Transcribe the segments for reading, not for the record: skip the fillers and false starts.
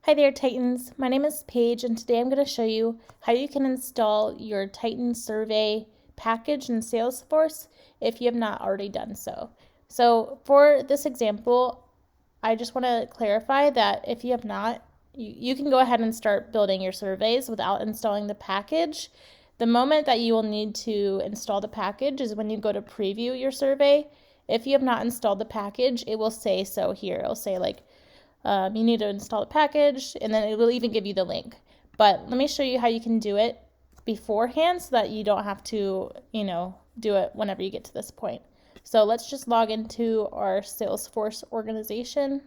Hi there, Titans. My name is Paige, and today I'm going to show you how you can install your Titan survey package in Salesforce if you have not already done so. So for this example, I just want to clarify that if you have not, you can go ahead and start building your surveys without installing the package. The moment that you will need to install the package is when you go to preview your survey. If you have not installed the package, it will say so here. It'll say you need to install the package, and then it will even give you the link. But let me show you how you can do it beforehand so that you don't have to, do it whenever you get to this point. So let's just log into our Salesforce organization.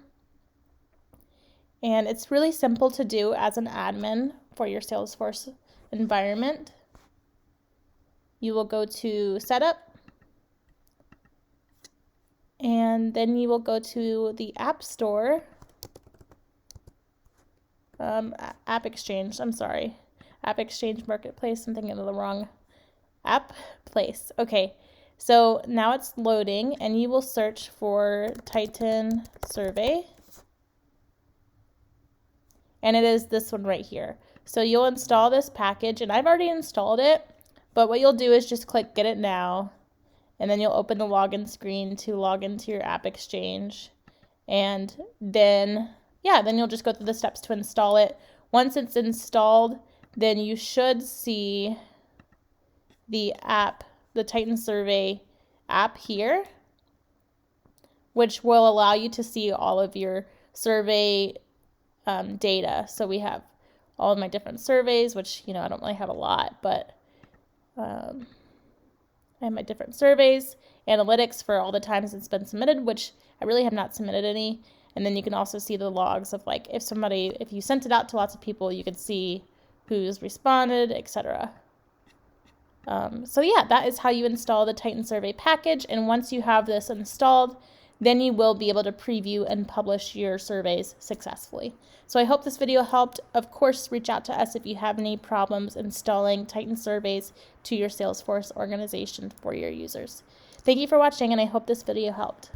And it's really simple to do as an admin for your Salesforce environment. You will go to Setup, and then you will go to the App Store. App Exchange, I'm sorry. App Exchange Marketplace, I'm thinking of the wrong app place. Okay, so now it's loading, and you will search for Titan Survey. And it is this one right here. So you'll install this package, and I've already installed it, but what you'll do is just click Get It Now, and then you'll open the login screen to log into your App Exchange, and then you'll just go through the steps to install it. Once it's installed, then you should see the app, the Titan Survey app here, which will allow you to see all of your survey data. So we have all of my different surveys, which, I don't really have a lot, but I have my different surveys, analytics for all the times it's been submitted, which I really have not submitted any. And then you can also see the logs of if you sent it out to lots of people, you could see who's responded, etc. That is how you install the Titan Survey package. And once you have this installed, then you will be able to preview and publish your surveys successfully. So I hope this video helped. Of course, reach out to us if you have any problems installing Titan surveys to your Salesforce organization for your users. Thank you for watching, and I hope this video helped.